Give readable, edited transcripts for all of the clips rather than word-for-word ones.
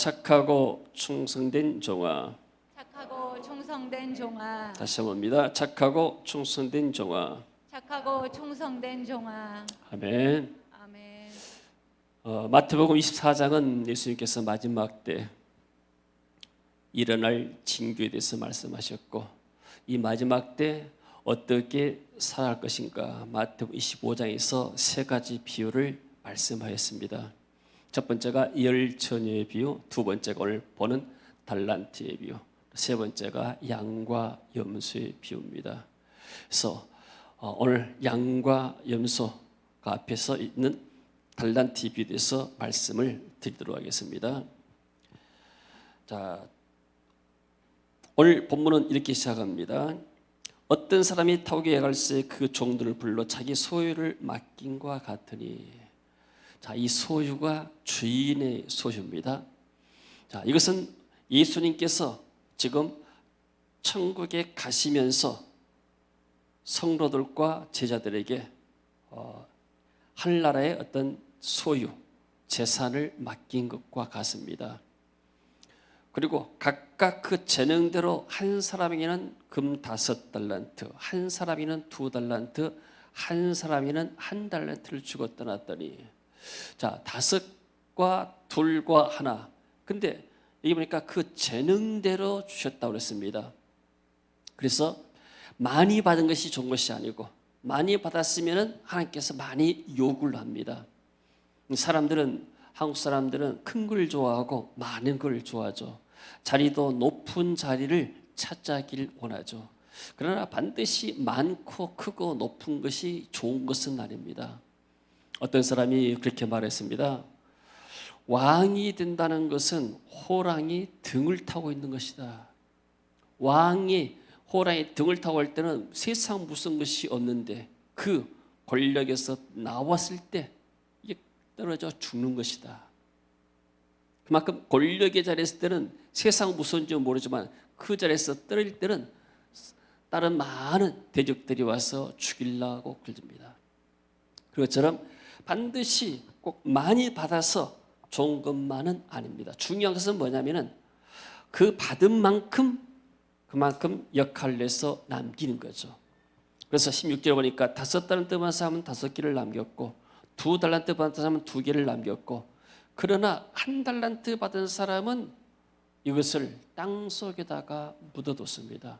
착하고 충성된 종아. 착하고 충성된 종아. 다시 한번 봅니다. 착하고 충성된 종아. 착하고 충성된 종아. 아멘. 아멘. 마태복음 24장은 예수님께서 마지막 때 일어날 징조에 대해서 말씀하셨고, 이 마지막 때 어떻게 살아갈 것인가 마태복음 25장에서 세 가지 비유를 말씀하였습니다. 첫 번째가 열처녀의 비유, 두 번째가 오늘 보는 달란트의 비유, 세 번째가 양과 염소의 비유입니다. 그래서 오늘 양과 염소가 앞에서 있는 달란트 비유에 대해서 말씀을 드리도록 하겠습니다. 자, 오늘 본문은 이렇게 시작합니다. 어떤 사람이 타국에 갈새 그 종들을 불러 자기 소유를 맡긴과 같으니. 자, 이 소유가 주인의 소유입니다. 자, 이것은 예수님께서 지금 천국에 가시면서 성도들과 제자들에게 하늘나라의 어떤 소유, 재산을 맡긴 것과 같습니다. 그리고 각각 그 재능대로 한 사람에게는 금 5달란트, 한 사람에게는 2달란트, 한 사람에게는 1달란트를 주고 떠났더니, 자, 5과 2과 1. 근데 여기 보니까 그 재능대로 주셨다고 그랬습니다. 그래서 많이 받은 것이 좋은 것이 아니고, 많이 받았으면 하나님께서 많이 요구를 합니다. 한국 사람들은 큰 걸 좋아하고 많은 걸 좋아하죠. 자리도 높은 자리를 찾아길 원하죠. 그러나 반드시 많고 크고 높은 것이 좋은 것은 아닙니다. 어떤 사람이 그렇게 말했습니다. 왕이 된다는 것은 호랑이 등을 타고 있는 것이다. 왕이 호랑이 등을 타고 할 때는 세상 무슨 것이 없는데 그 권력에서 나왔을 때 이게 떨어져 죽는 것이다. 그만큼 권력의 자리에 있을 때는 세상 무슨지 모르지만 그 자리에서 떨어질 때는 다른 많은 대적들이 와서 죽이려고 그럽니다. 그것처럼 반드시 꼭 많이 받아서 좋은 것만은 아닙니다. 중요한 것은 뭐냐면은 그 받은 만큼 그만큼 역할을 내서 남기는 거죠. 그래서 16절에 보니까 5달란트 받은 사람은 5개를 남겼고 2달란트 받은 사람은 2개를 남겼고, 그러나 1달란트 받은 사람은 이것을 땅속에다가 묻어뒀습니다.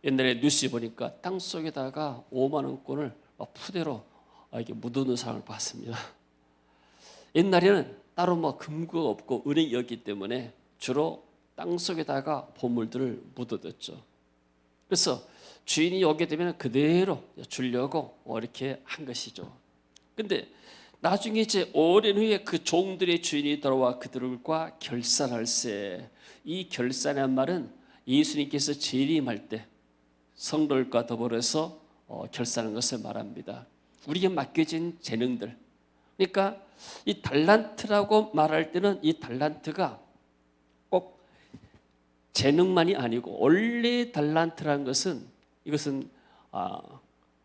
옛날에 뉴스에 보니까 땅속에다가 5만 원권을 푸대로 이렇게 묻어놓은 사람을 봤습니다. 옛날에는 따로 금고가 없고 은행이 없기 때문에 주로 땅속에다가 보물들을 묻어뒀죠. 그래서 주인이 오게 되면 그대로 주려고 이렇게 한 것이죠. 근데 나중에 이제 오랜 후에 그 종들의 주인이 돌아와 그들과 결산할세. 이 결산이란 말은 예수님께서 재림할 때 성도들과 더불어서 결산하는 것을 말합니다. 우리에게 맡겨진 재능들. 그러니까 이 달란트라고 말할 때는 이 달란트가 꼭 재능만이 아니고, 원래 달란트라는 것은 이것은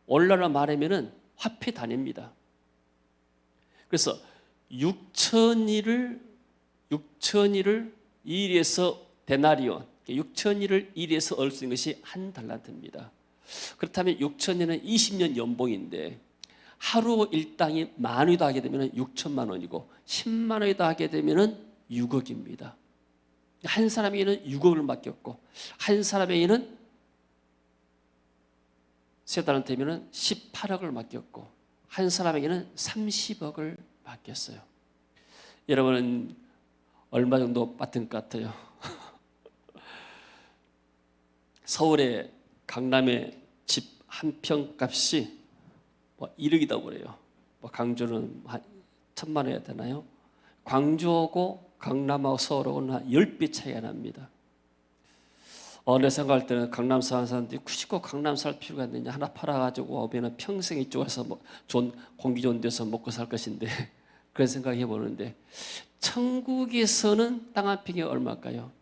원래로 말하면은 화폐 단위입니다. 그래서 6,000일을 1에서 데나리온, 6,000일을 1에서 얻을 수 있는 것이 1달란트입니다. 그렇다면 6,000일은 20년 연봉인데 하루 일당이 10,000원이 더 하게 되면 6천만 원이고 10만 원이 더 하게 되면 6억입니다. 한 사람에게는 6억을 맡겼고 한 사람에게는 3달란트면 18억을 맡겼고 한 사람에게는 30억을 맡겼어요. 여러분은 얼마 정도 받은 것 같아요? 서울의 강남의 집 한 평 값이 1억이라고 그래요. 강주는 한 1,000만 원이야 되나요? 광주하고 강남하고 서울하고는 한 10배 차이가 납니다. 내 생각할 때는 강남 사는 사람들이 굳이 꼭 강남 살 필요가 있느냐, 하나 팔아가지고 오면 평생 이쪽에서 좋은 공기 좋은 데서 먹고 살 것인데 그런 생각해 보는데, 천국에서는 땅 한 평이 얼마일까요?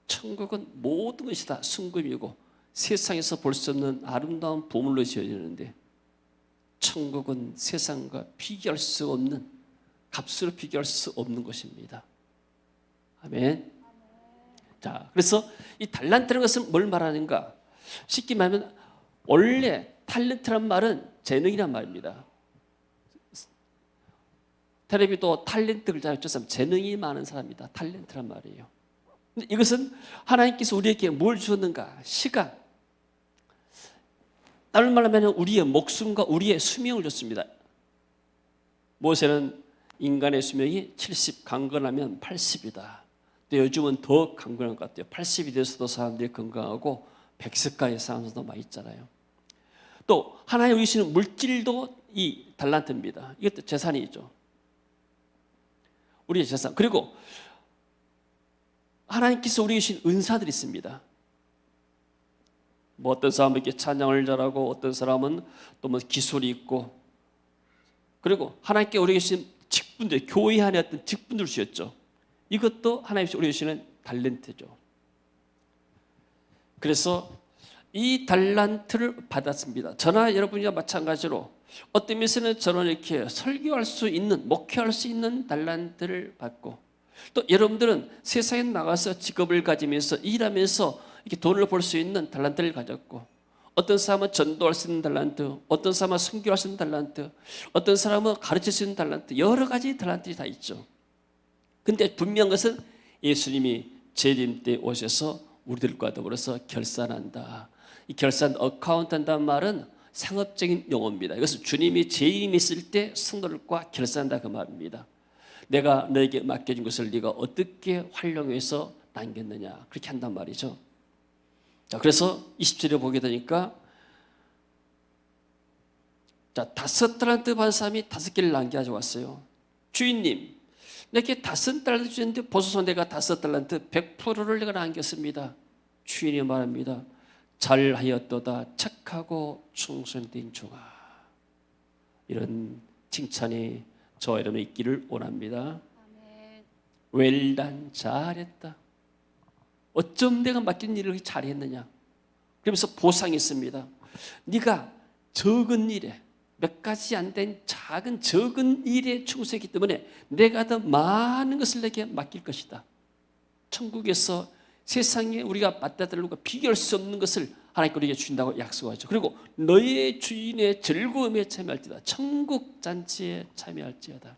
천국은 모든 것이 다 순금이고 세상에서 볼 수 없는 아름다운 보물로 지어지는데, 천국은 세상과 비교할 수 없는, 값으로 비교할 수 없는 것입니다. 아멘. 자, 그래서 이 달란트라는 것은 뭘 말하는가? 쉽게 말하면 원래 탤런트란 말은 재능이란 말입니다. 텔레비도 탤런트 글자를 쫓으면 재능이 많은 사람이다. 탤런트란 말이에요. 근데 이것은 하나님께서 우리에게 뭘 주었는가? 시간. 다른 말로 하면 우리의 목숨과 우리의 수명을 줬습니다. 모세는 인간의 수명이 70, 강건하면 80이다. 근데 요즘은 더 강건한 것 같아요. 80이 돼서도 사람들이 건강하고 100세까지 사람들도 많이 있잖아요. 또 하나님 주시는 물질도 이 달란트입니다. 이것도 재산이죠. 우리의 재산. 그리고 하나님께서 우리에게 주신 은사들이 있습니다. 뭐 어떤 사람은 이렇게 찬양을 잘하고 어떤 사람은 또 뭐 기술이 있고, 그리고 하나님께 우리에게 주신 직분들, 교회 안에 어떤 직분들을 주셨죠. 이것도 하나님께서 우리에게 주시는 달란트죠. 그래서 이 달란트를 받았습니다. 저나 여러분이와 마찬가지로 어떤 면에서는 저는 이렇게 설교할 수 있는, 목회할 수 있는 달란트를 받고, 또 여러분들은 세상에 나가서 직업을 가지면서 일하면서 이렇게 돈을 벌 수 있는 달란트를 가졌고, 어떤 사람은 전도할 수 있는 달란트, 어떤 사람은 선교할 수 있는 달란트, 어떤 사람은 가르칠 수 있는 달란트, 여러 가지 달란트가 다 있죠. 근데 분명한 것은 예수님이 재림 때 오셔서 우리들과 더불어서 결산한다. 이 결산, 어카운트 한다는 말은 상업적인 용어입니다. 이것은 주님이 재림이 있을 때 성도들과 결산한다 그 말입니다. 내가 너에게 맡겨준 것을 네가 어떻게 활용해서 남겼느냐, 그렇게 한단 말이죠. 자, 그래서 20절에 보게 되니까, 자, 5달란트 받은 사람이 5개를 남겨가지고 왔어요. 주인님, 내게 5달란트 주셨는데 보소서 내가 5달란트 100%를 내가 남겼습니다. 주인이 말합니다. 잘하였도다 착하고 충성된 종아. 이런 칭찬이 저와 여러분에 있기를 원합니다. Well done, 잘했다. 어쩜 내가 맡긴 일을 잘했느냐. 그러면서 보상이 있습니다. 네가 적은 일에, 몇 가지 안 된 작은 적은 일에 충성했기 때문에 내가 더 많은 것을 내게 맡길 것이다. 천국에서 세상에 우리가 받아들이고 비교할 수 없는 것을 하나님께 우리에게 주신다고 약속하죠. 그리고 너의 주인의 즐거움에 참여할지어다. 천국 잔치에 참여할지어다.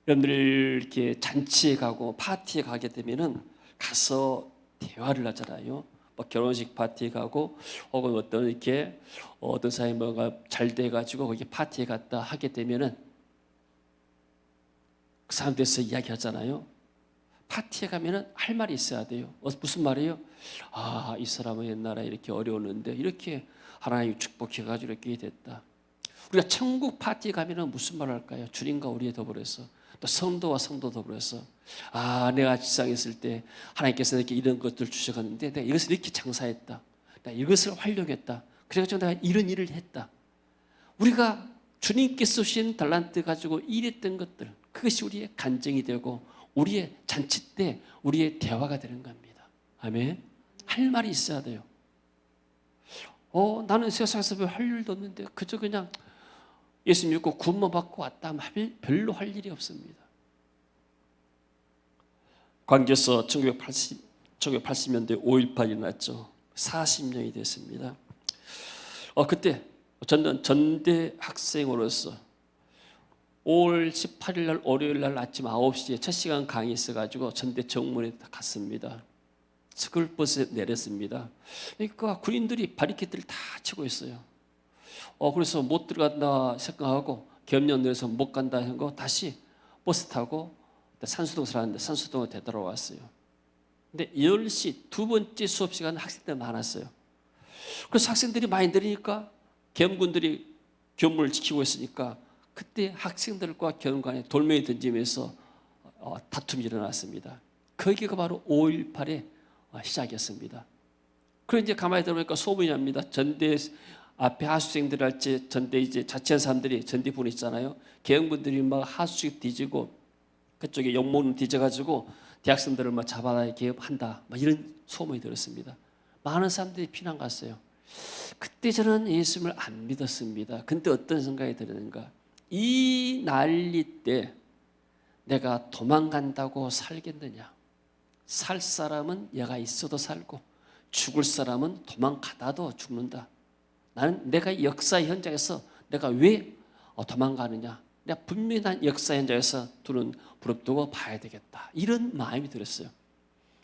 여러분들 이렇게 잔치에 가고 파티에 가게 되면은 가서 대화를 하잖아요. 뭐 결혼식 파티에 가고 혹은 어떤 이렇게 어떤 사람이 뭐가 잘 돼가지고 거기 파티에 갔다 하게 되면은 그 사람들에서 이야기하잖아요. 파티에 가면은 할 말이 있어야 돼요. 무슨 말이에요? 아, 이 사람은 옛날에 이렇게 어려웠는데 이렇게 하나님이 축복해가지고 이렇게 됐다. 우리가 천국 파티에 가면은 무슨 말을 할까요? 주님과 우리의 더불어서 또 성도와 성도 더불어서, 아, 내가 지상에 있을 때 하나님께서 이렇게 이런 것들 주셔갔는데 내가 이것을 이렇게 장사했다. 내가 이것을 활용했다. 그래가지고 내가 이런 일을 했다. 우리가 주님께서 주신 달란트 가지고 일했던 것들, 그것이 우리의 간증이 되고 우리의 잔치 때 우리의 대화가 되는 겁니다. 아멘. 할 말이 있어야 돼요. 나는 세상에서 별 할 일도 없는데 그저 그냥 예수 믿고 구원만 받고 왔다 하면 별로 할 일이 없습니다. 광주에서 1980년대 5.18이 일어났죠. 40년이 됐습니다. 그때 저는 전대 학생으로서 5월 18일 날 월요일 날 아침 9시에 첫 시간 강의 있어가지고 전대 정문에 갔습니다. 스쿨버스에 내렸습니다. 그러니까 군인들이 바리케이트를 다 치고 있어요. 그래서 못 들어간다 생각하고 겸연해서 못 간다 하고 다시 버스 타고 산수동 살았는데 산수동에 되돌아왔어요. 근데 10시 두 번째 수업 시간 학생들 많았어요. 그래서 학생들이 많이 내리니까 겸군들이 교문을 지키고 있으니까 그때 학생들과 교무관에 돌멩이 던지면서 다툼이 일어났습니다. 거기가 바로 5.18의 시작이었습니다. 그리고 이제 가만히 들어보니까 소문이 납니다. 전대 앞에 하수생들 할지 전대 이제 자취한 사람들이 전대 분 있잖아요. 개헌군들이 막 하수식 뒤지고 그쪽에 용모는 뒤져가지고 대학생들을 막 잡아다 이렇게 한다. 막 이런 소문이 들었습니다. 많은 사람들이 피난 갔어요. 그때 저는 예수님을 안 믿었습니다. 근데 어떤 생각이 드는가? 이 난리 때 내가 도망간다고 살겠느냐? 살 사람은 얘가 있어도 살고 죽을 사람은 도망가다도 죽는다. 나는 내가 역사 현장에서 내가 왜 도망가느냐? 내가 분명히 난 역사 현장에서 두는 부릅뜨고 봐야 되겠다. 이런 마음이 들었어요.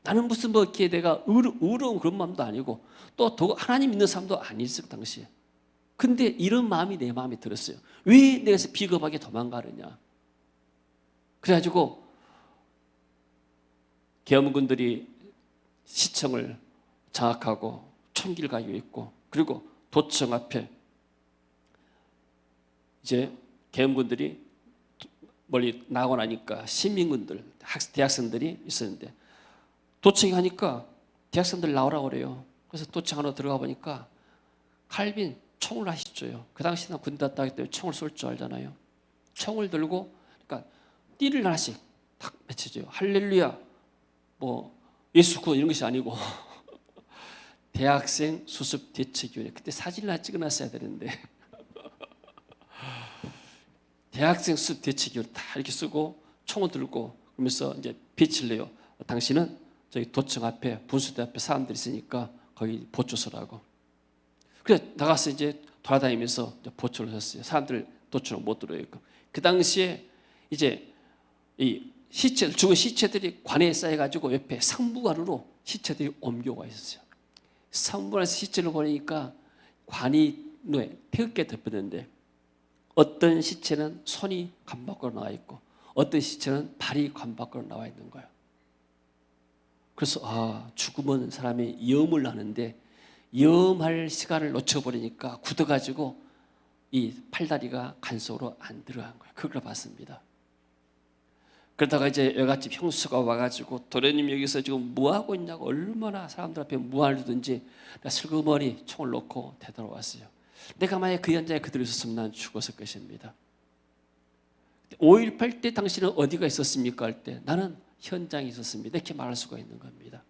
나는 무슨 뭐 이렇게 내가 의로운 그런 마음도 아니고 또 하나님 믿는 사람도 아니었어요 당시에. 근데 이런 마음이 내 마음에 들었어요. 왜 내가 비겁하게 도망가느냐? 그래가지고 계엄군들이 시청을 장악하고 총기를 가지고 있고, 그리고 도청 앞에 이제 계엄군들이 멀리 나고 나니까 시민군들, 대학생들이 있었는데 도청이 하니까 대학생들 나오라고 그래요. 그래서 도청 안으로 들어가 보니까 칼빈 총을 하시죠요. 그 당시에는 군대 갔다 왔기 때문에 총을 쏠 줄 알잖아요. 총을 들고 그러니까 띠를 하나씩 탁 맺혀줘요. 할렐루야, 뭐 예수 구원 이런 것이 아니고 대학생 수습 대책위원회. 그때 사진을 하나 찍어놨어야 되는데 대학생 수습 대책위원회 다 이렇게 쓰고 총을 들고 그러면서 이제 빛을 내요. 당신은 저기 도청 앞에 분수대 앞에 사람들이 있으니까 거기 보초 서라고. 그래 나가서 이제 돌아다니면서 보초를 섰어요. 사람들 도청을 못 들어요. 그 당시에 이제 이 시체, 죽은 시체들이 관에 쌓여가지고 옆에 상부관으로 시체들이 옮겨와 있었어요. 상부관에서 시체를 보니까 관이 태극기에 덮였는데 어떤 시체는 손이 관 밖으로 나와 있고 어떤 시체는 발이 관 밖으로 나와 있는 거예요. 그래서 죽으면 사람이 염을 하는데 염할 시간을 놓쳐버리니까 굳어가지고 이 팔다리가 간 속으로 안 들어간 거예요. 그걸 봤습니다. 그러다가 이제 여갓집 형수가 와가지고 도련님 여기서 지금 뭐하고 있냐고 얼마나 사람들 앞에 무안하든지 슬그머니 총을 놓고 되돌아왔어요. 내가 만약에 그 현장에 그대로 있었으면 난 죽었을 것입니다. 5.18 때 당신은 어디가 있었습니까? 할 때 나는 현장에 있었습니다. 이렇게 말할 수가 있는 겁니다.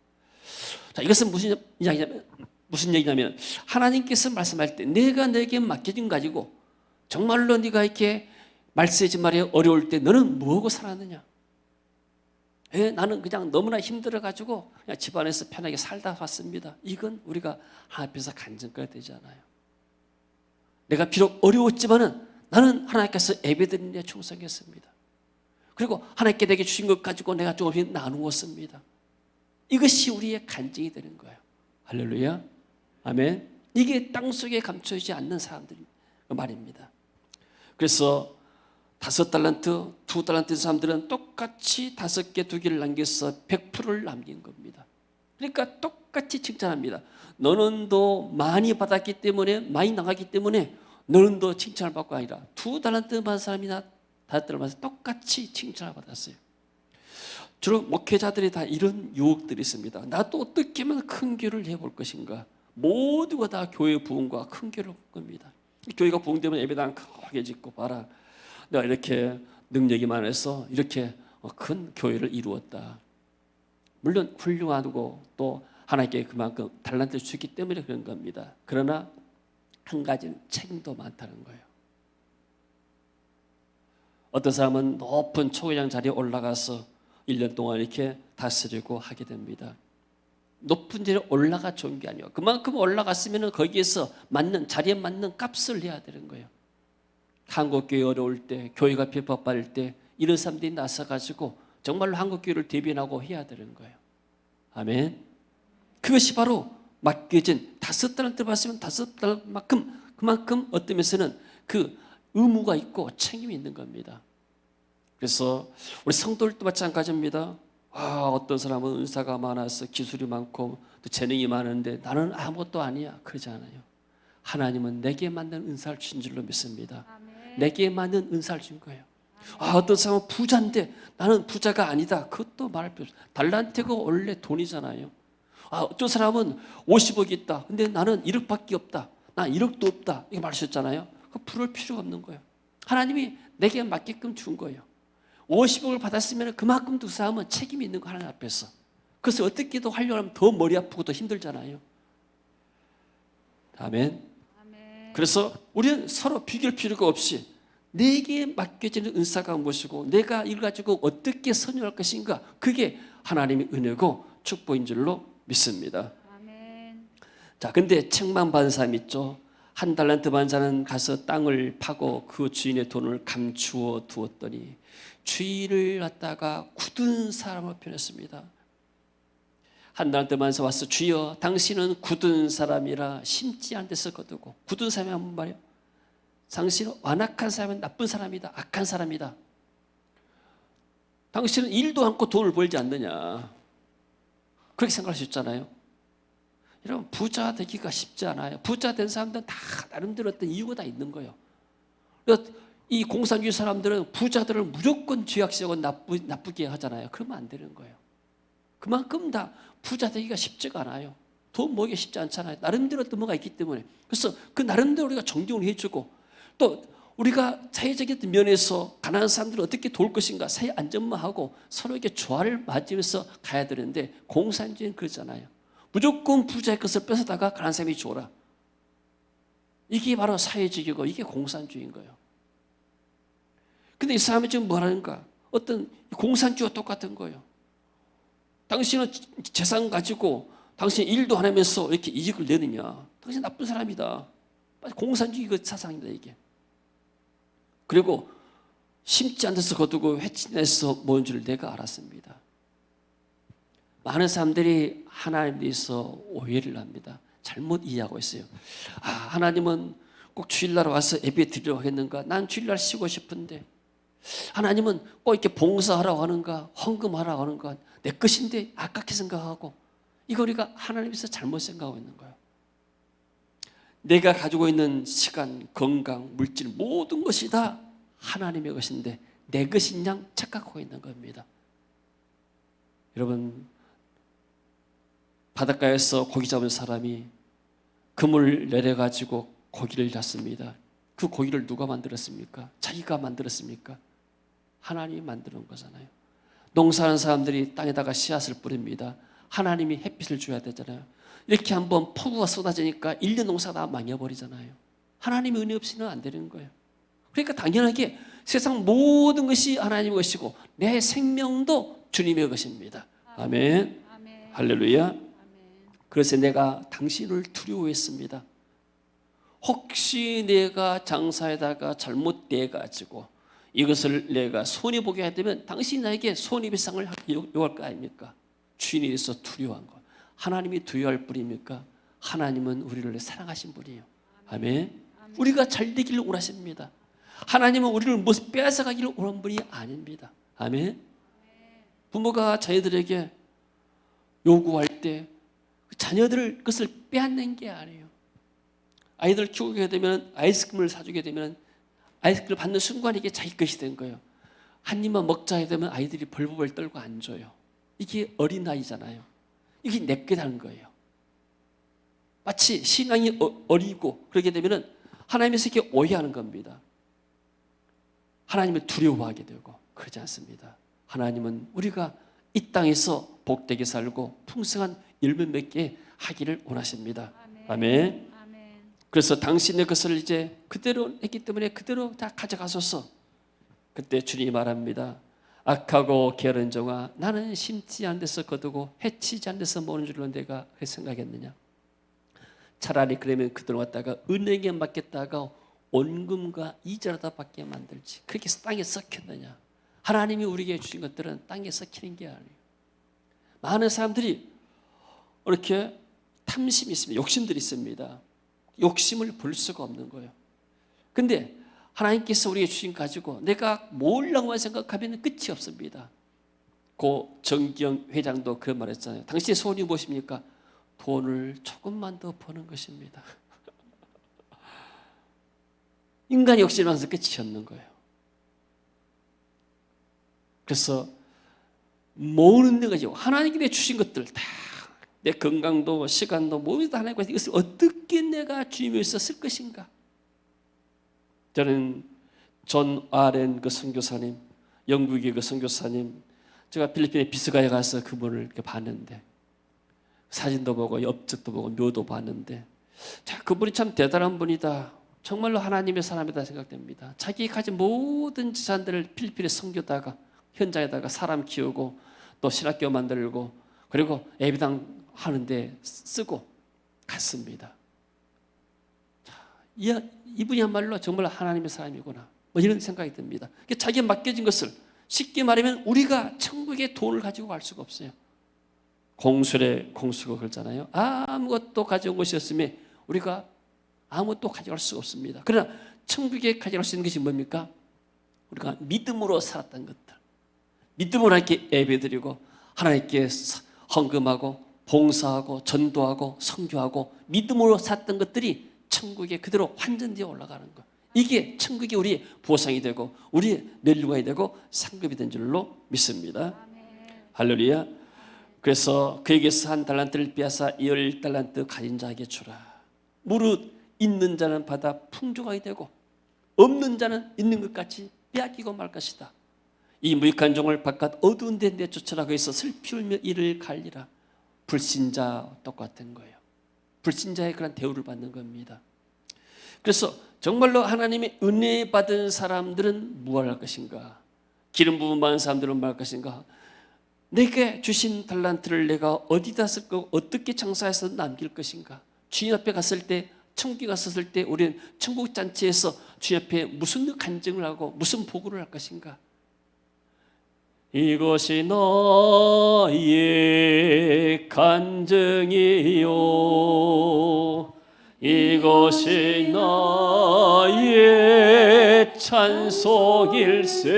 자, 이것은 무슨 얘기냐면 하나님께서 말씀할 때 내가 내게 맡겨진 거 가지고 정말로 네가 이렇게 말세지 말에 어려울 때 너는 뭐하고 살았느냐? 나는 그냥 너무나 힘들어가지고 그냥 집안에서 편하게 살다 왔습니다. 이건 우리가 하나님 앞에서 간증해야 되잖아요. 내가 비록 어려웠지만은 나는 하나님께서 예배드린 데 충성했습니다. 그리고 하나님께 내게 주신 것 가지고 내가 조금씩 나누었습니다. 이것이 우리의 간증이 되는 거예요. 할렐루야, 아멘. 이게 땅속에 감춰지지 않는 사람들 말입니다. 그래서 5달란트, 2달란트 사람들은 똑같이 5개, 2개를 남겨서 100%를 남긴 겁니다. 그러니까 똑같이 칭찬합니다. 너는 더 많이 받았기 때문에, 많이 나갔기 때문에 너는 더 칭찬을 받고 아니라 2달란트 받은 사람이나 5달란트 받은 똑같이 칭찬을 받았어요. 주로 목회자들이 다 이런 유혹들이 있습니다. 나도 어떻게 하면 큰 교회를 해볼 것인가. 모두가 다 교회 부흥과 큰 교회를 볼 겁니다. 교회가 부흥되면 예배당 크게 짓고 봐라. 내가 이렇게 능력이 많아서 이렇게 큰 교회를 이루었다. 물론 훌륭하고 또 하나님께 그만큼 달란트를 주기 때문에 그런 겁니다. 그러나 한 가지는 책임도 많다는 거예요. 어떤 사람은 높은 초회장 자리에 올라가서 1년 동안 이렇게 다스리고 하게 됩니다. 높은 자리에 올라가 좋은 게 아니에요. 그만큼 올라갔으면 거기에서 맞는 자리에 맞는 값을 내야 되는 거예요. 한국교회 어려울 때, 교회가 비판받을 때 이런 사람들이 나서가지고 정말로 한국교회를 대변하고 해야 되는 거예요. 아멘. 그것이 바로 맡겨진 5달란트 받으면 5달란트만큼 그만큼 어떤 면에서는 그 의무가 있고 책임이 있는 겁니다. 그래서 우리 성도들도 마찬가지입니다. 어떤 사람은 은사가 많아서 기술이 많고 또 재능이 많은데 나는 아무것도 아니야. 그러지 않아요. 하나님은 내게 맞는 은사를 주신 줄로 믿습니다. 아멘. 내게 맞는 은사를 준 거예요. 어떤 사람은 부자인데 나는 부자가 아니다. 그것도 말할 필요 없어요. 달란트가 원래 돈이잖아요. 어떤 사람은 50억이 있다. 근데 나는 1억밖에 없다. 난 1억도 없다. 이렇게 말하셨잖아요. 그거 부를 필요가 없는 거예요. 하나님이 내게 맞게끔 준 거예요. 50억을 받았으면 그만큼 그 사람은 책임이 있는 거 하나님 앞에서. 그래서 어떻게든 하려고 하면 더 머리 아프고 더 힘들잖아요. 아멘. 아멘. 그래서 우리는 서로 비교할 필요가 없이 내게 맡겨지는 은사가 무엇이고 내가 이걸 가지고 어떻게 선용할 것인가, 그게 하나님의 은혜고 축복인 줄로 믿습니다. 아멘. 자, 근데 책만 받은 사람 있죠. 한 달란트 받은 자는 가서 땅을 파고 그 주인의 돈을 감추어 두었더니 주인을 갖다가 굳은 사람을 표현했습니다. 한 달란트 받은 자 와서 주여 당신은 굳은 사람이라 심지 않은 데서 거두고, 굳은 사람이 한번 말이요, 당신은 완악한 사람은 나쁜 사람이다, 악한 사람이다. 당신은 일도 않고 돈을 벌지 않느냐, 그렇게 생각할 수 있잖아요. 여러분, 부자 되기가 쉽지 않아요. 부자 된 사람들은 다 나름대로 어떤 이유가 다 있는 거예요. 이 공산주의 사람들은 부자들을 무조건 죄악시하고 나쁘게 하잖아요. 그러면 안 되는 거예요. 그만큼 다 부자 되기가 쉽지가 않아요. 돈 모으기가 쉽지 않잖아요. 나름대로 어떤 뭐가 있기 때문에. 그래서 그 나름대로 우리가 존경을 해주고, 또 우리가 사회적인 면에서 가난한 사람들을 어떻게 도울 것인가, 사회 안전만 하고 서로에게 조화를 맞으면서 가야 되는데, 공산주의는 그렇잖아요. 무조건 부자의 것을 뺏어다가 가난한 사람이 줘라. 이게 바로 사회주의고 이게 공산주의인 거예요. 근데 이 사람이 지금 뭐라는가? 어떤 공산주의와 똑같은 거예요. 당신은 재산 가지고 당신 일도 안 하면서 이렇게 이익을 내느냐? 당신 나쁜 사람이다. 공산주의 그 사상입니다, 이게. 그리고 심지 않은 데서 거두고 회친에서 모은 줄 내가 알았습니다. 많은 사람들이 하나님에 대해서 오해를 합니다. 잘못 이해하고 있어요. 아, 하나님은 꼭 주일날 와서 예배 드리려고 하겠는가? 난 주일날 쉬고 싶은데. 하나님은 꼭 이렇게 봉사하라고 하는가? 헌금하라고 하는가? 내 것인데 아깝게 생각하고, 이거 우리가 하나님에서 잘못 생각하고 있는 거예요. 내가 가지고 있는 시간, 건강, 물질, 모든 것이 다 하나님의 것인데 내 것인 양 착각하고 있는 겁니다. 여러분, 바닷가에서 고기 잡은 사람이 그물 내려가지고 고기를 잡습니다. 그 고기를 누가 만들었습니까? 자기가 만들었습니까? 하나님이 만드는 거잖아요. 농사하는 사람들이 땅에다가 씨앗을 뿌립니다. 하나님이 햇빛을 줘야 되잖아요. 이렇게 한번 폭우가 쏟아지니까 1년 농사가 다 망해버리잖아요. 하나님의 은혜 없이는 안 되는 거예요. 그러니까 당연하게 세상 모든 것이 하나님의 것이고 내 생명도 주님의 것입니다. 아멘. 아멘. 할렐루야. 아멘. 그래서 내가 당신을 두려워했습니다. 혹시 내가 장사에다가 잘못돼가지고 이것을 내가 손해보게 하되면 당신이 나에게 손해배상을 요구할 거 아닙니까? 주인에 대해서 두려워한 것. 하나님이 두려워할 뿐입니까? 하나님은 우리를 사랑하신 분이에요. 아멘. 우리가 잘 되기를 원하십니다. 하나님은 우리를 무엇 빼앗아가기를 원하는 분이 아닙니다. 아멘. 부모가 자녀들에게 요구할 때 자녀들 것을 빼앗는 게 아니에요. 아이들 키우게 되면 아이스크림을 사주게 되면 아이스크림을 받는 순간 이게 자기 것이 된 거예요. 한 입만 먹자 되면 아이들이 벌벌 떨고 안 줘요. 이게 어린아이잖아요. 이게 내 거라는 거예요. 마치 신앙이 어리고 그러게 되면 하나님에서 이렇게 오해하는 겁니다. 하나님을 두려워하게 되고 그러지 않습니다. 하나님은 우리가 이 땅에서 복되게 살고 풍성한 열매 맺게 하기를 원하십니다. 아멘. 아멘. 그래서 당신의 것을 이제 그대로 했기 때문에 그대로 다 가져가소서. 그때 주님이 말합니다. 악하고 게으른 종아, 나는 심지 않은 데서 거두고 해치지 않은 데서 모는 줄로 내가 생각했느냐. 차라리 그러면 그들을 갖다가 은행에 맡겼다가 원금과 이자라도 받게 만들지. 그렇게 해서 땅에 썩혔느냐. 하나님이 우리에게 주신 것들은 땅에 썩히는 게 아니에요. 많은 사람들이 이렇게 탐심이 있습니다. 욕심들이 있습니다. 욕심을 볼 수가 없는 거예요. 근데 하나님께서 우리에게 주신 가지고 내가 모으려고만 생각하면 끝이 없습니다. 고 정기영 회장도 그런 말 했잖아요. 당신의 소원이 무엇입니까? 돈을 조금만 더 버는 것입니다. 인간이 욕심을 하면서 끝이 없는 거예요. 그래서 모으는 데가 하나님께 주신 것들 다 내 건강도 시간도 모두 다 하나님께 이것을 어떻게 내가 주님을 위해서 쓸 것인가. 저는 존 아렌 그 선교사님, 영국의 그 선교사님, 제가 필리핀에 비스가에 가서 그분을 이렇게 봤는데 사진도 보고 업적도 보고 묘도 봤는데 자, 그분이 참 대단한 분이다. 정말로 하나님의 사람이다 생각됩니다. 자기 가진 모든 재산들을 필리핀에 섬기다가 현장에다가 사람 키우고 또 신학교 만들고 그리고 예배당 하는데 쓰고 갔습니다. 자, 이분이야말로 정말 하나님의 사람이구나. 뭐 이런 생각이 듭니다. 자기가 맡겨진 것을 쉽게 말하면 우리가 천국에 돈을 가지고 갈 수가 없어요. 공술에 공수가 그러잖아요. 아무것도 가져온 것이 없으면 우리가 아무것도 가져갈 수가 없습니다. 그러나 천국에 가져갈 수 있는 것이 뭡니까? 우리가 믿음으로 살았던 것들, 믿음으로 하나님께 예배드리고 하나님께 헌금하고 봉사하고 전도하고 선교하고 믿음으로 살았던 것들이 천국에 그대로 환전되어 올라가는 것. 이게 천국이 우리의 보상이 되고 우리의 멸류관이 되고 상급이 된 줄로 믿습니다. 할렐루야. 그래서 그에게서 한 달란트를 빼앗아 10달란트 가진 자에게 주라. 무릇 있는 자는 받아 풍족하게 되고 없는 자는 있는 것 같이 빼앗기고 말 것이다. 이 무익한 종을 바깥 어두운 데 내쫓으라. 거기서 슬피 울며 이를 갈리라. 불신자 똑같은 거예요. 불신자의 그런 대우를 받는 겁니다. 그래서 정말로 하나님의 은혜 받은 사람들은 무엇을 할 것인가? 기름 부음 받은 사람들은 뭐 할 것인가? 내게 주신 달란트를 내가 어디다 쓸 거고 어떻게 장사해서 남길 것인가? 주님 앞에 갔을 때, 천국에 갔을 때 우리는 천국 잔치에서 주님 앞에 무슨 간증을 하고 무슨 보고를 할 것인가? 이것이 나의 간증이요, 이것이 나의 찬송일세.